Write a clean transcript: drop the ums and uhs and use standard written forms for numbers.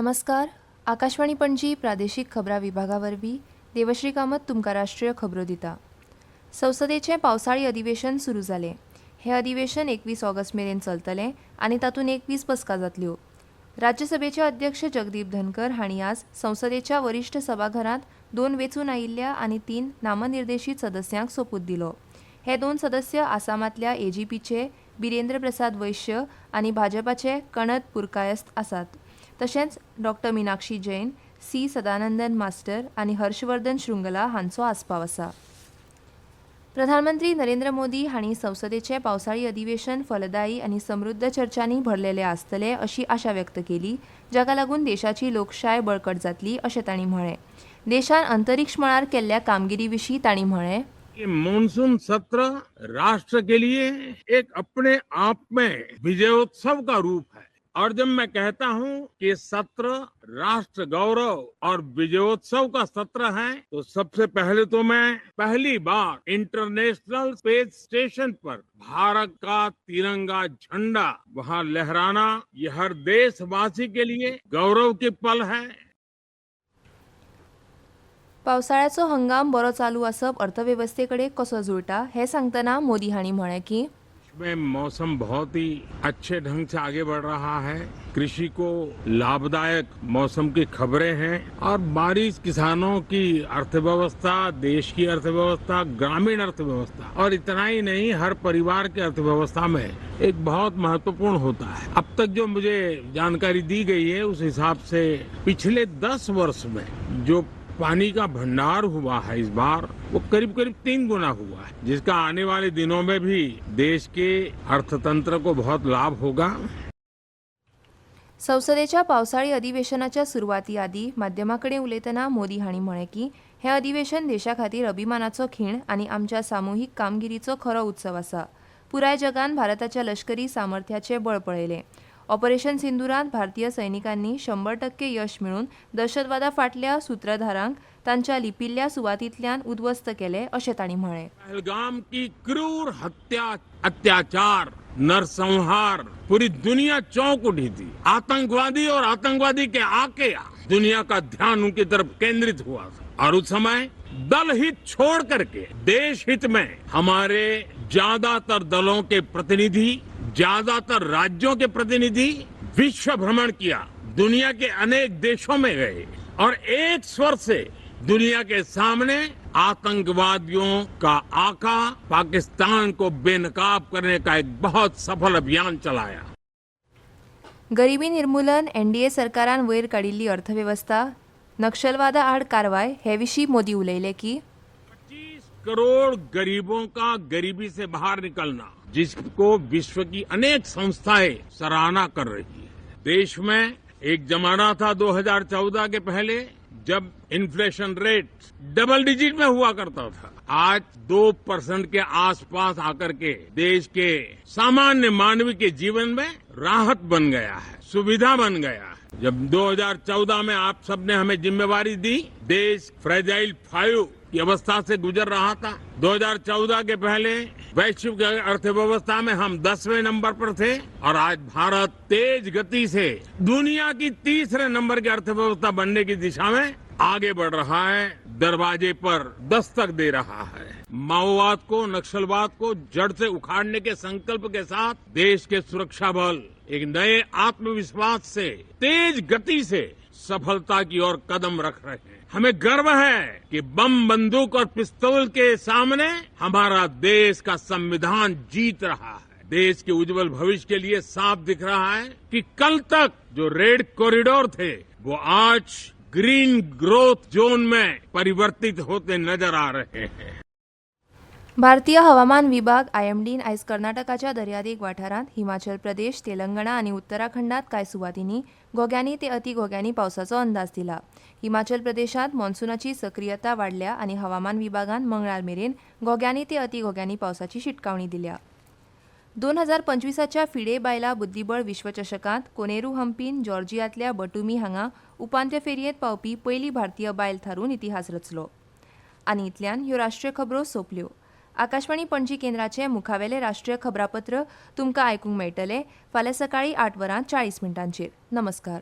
नमस्कार. आकाशवाणी पणजी प्रादेशीक खबरां विभागा वरवीं देवश्री कामत तुमकां राष्ट्रीय खबरो दिता. संसदेचें पावसाळी अधिवेशन सुरू जालें. हें अधिवेशन 21 ऑगस्ट मेरेन चलतलें आनी तातूंत 21 बसका जातल्यो. राज्यसभेचे अध्यक्ष जगदीप धनकर हांणी आज संसदेच्या वरिश्ठ सभाघरांत 2 वेंचून आयिल्ल्या आनी 3 नामनिर्देशीत सदस्यांक सोपूत दिलो. हे 2 सदस्य आसामांतल्या एजीपीचे बिरेंद्र प्रसाद वैश्य आनी भाजपाचे कणद पुरकायस्त आसात. तशेंच डॉ मीनाक्षी जैन, सी सदानंदन मास्टर आनी हर्षवर्धन श्रृंगला हांचो आस्पाव आसा. प्रधानमंत्री नरेंद्र मोदी हांणी संसदेचें पावसाळी अधिवेशन फलदायी आनी समृद्ध चर्चांनी भरलेलें आसतलें अशी आशा व्यक्त केली, जाका लागून देशाची लोकशाय बळकट जातली अशें तांणी म्हळें. देशान अंतरिक्ष मळार केल्ल्या कामगिरी विशीं तांणी म्हळें, ये मॉनसून सत्र राष्ट्र के लिए एक अपने आप में विजयोत्सव का रूप है और जब मैं कहता हूं कि सत्र राष्ट्र गौरव और विजयोत्सव का सत्र है तो सबसे पहले तो मैं पहली बार इंटरनेशनल स्पेस स्टेशन पर भारत का तिरंगा झंडा वहां लहराना ये हर देशवासी के लिए गौरव की पल है. पावसाळ्याचो हंगाम बरो चालू आसप अर्थवेवस्थेकडे कसो जुळटा हें सांगतना मोदी हांणी म्हळें की में मौसम बहुत ही अच्छे ढंग से आगे बढ़ रहा है. कृषि को लाभदायक मौसम की खबरें हैं और बारिश किसानों की अर्थव्यवस्था, देश की अर्थव्यवस्था, ग्रामीण अर्थव्यवस्था और इतना ही नहीं हर परिवार की अर्थव्यवस्था में एक बहुत महत्वपूर्ण होता है. अब तक जो मुझे जानकारी दी गई है उस हिसाब से पिछले 10 वर्ष में जो पानी का भंडार हुआ है इस बार वो करीब करीब 3 गुना हुआ है, जिसका आने वाले दिनों में भी देश के अर्थतंत्र को बहुत लाभ होगा. संसदेच्या पावसाळी अधिवेशनाच्या सुरवाती आदी माध्यमांकडेन उलयतना मोदी हांणी म्हळें की हें अधिवेशन देशा खातीर अभिमानाचो खीण आनी आमच्या सामुहीक कामगिरीचो खरो उत्सव आसा. पुराय जगान भारताच्या लश्करी सामर्थ्याचें बळ पळयलें. ऑपरेशन सिंदुरांत भारतीय सैनिकांनी 100% यश मेळोवन दहशतवादा फाटल्या सूत्रधारांक तांच्या लिपिल्ल्या सुवातींतल्यान उद्ध्वस्त केले अशें तांणी म्हळें. पहलगाम की क्रूर हत्या, अत्याचार, नरसंहार पूरी दुनिया चौंक उठी थी. आतंकवादी और आतंकवादी के आके दुनिया का ध्यान उनकी तरफ केंद्रित हुआ था और उस समय दल हित छोड़ करके देश हित में हमारे ज्यादातर दलों के प्रतिनिधि, ज्यादातर राज्यों के प्रतिनिधि विश्व भ्रमण किया, दुनिया के अनेक देशों में गए और एक स्वर से दुनिया के सामने आतंकवादियों का आका पाकिस्तान को बेनकाब करने का एक बहुत सफल अभियान चलाया. गरिबी निर्मूलन, एनडीए सरकारान वयर काडिल्ली अर्थवेवस्था, नक्षलवादा आड कारवाय हे विशीं मोदी उलयले की 25 करोड़ गरीबों का गरीबी से बाहर निकलना, जिसको विश्व की अनेक संस्थाएं सराहना कर रही है. देश में एक जमाना था 2014 के पहले जब इन्फ्लेशन रेट डबल डिजिट में हुआ करता था. आज 2% के आसपास आकर के देश के सामान्य मानवी के जीवन में राहत बन गया है, सुविधा बन गया है. जब 2014 में आप सबने हमें जिम्मेवारी दी, देश फ्रेजाइल 5 की अवस्था से गुजर रहा था. 2014 के पहले वैश्विक अर्थव्यवस्था में हम 10वें नंबर पर थे और आज भारत तेज गति से दुनिया की तीसरे नंबर की अर्थव्यवस्था बनने की दिशा में आगे बढ़ रहा है, दरवाजे पर दस्तक दे रहा है. माओवाद को, नक्सलवाद को जड़ से उखाड़ने के संकल्प के साथ देश के सुरक्षा बल एक नए आत्मविश्वास से तेज गति से सफलता की ओर कदम रख रहे हैं. हमें गर्व है कि बम, बंदूक और पिस्तौल के सामने हमारा देश का संविधान जीत रहा है. देश के उज्जवल भविष्य के लिए साफ दिख रहा है कि कल तक जो रेड कॉरिडोर थे वो आज ग्रीन ग्रोथ जोन में परिवर्तित होते नजर आ रहे हैं. भारतीय हवामान विभाग आयएमडीन आयज कर्नाटकाच्या दर्यादेग वाठारांत हिमाचल प्रदेश, तेलंगणा आनी उत्तराखंडात कांय सुवातींनी घोग्यांनी ते अतिघोग्यांनी पावसाचो अंदाज दिला. हिमाचल प्रदेशांत मॉन्सूनाची सक्रियता वाडल्या आनी हवामान विभागान मंगळार मेरेन घोग्यांनी ते अतिघोग्यांनी पावसाची शिटकावणी दिल्या. 2025च्या फिडे बायला बुद्धीबळ विश्वचषकांत कोनेरू हंपीन जॉर्जियांतल्या बटुमी हांगा उपांत्य फेरयेंत पावपी पयली भारतीय बायल थारून इतिहास रचलो. आनी इतल्यान ह्यो राष्ट्रीय खबरो सोंपल्यो. आकाशवाणी पणजी केंद्राचे मुखावेले राष्ट्रीय खबरापत्र तुमकां आयकूंक मेळटले फाल्यां सकाळीं 8:40 नमस्कार.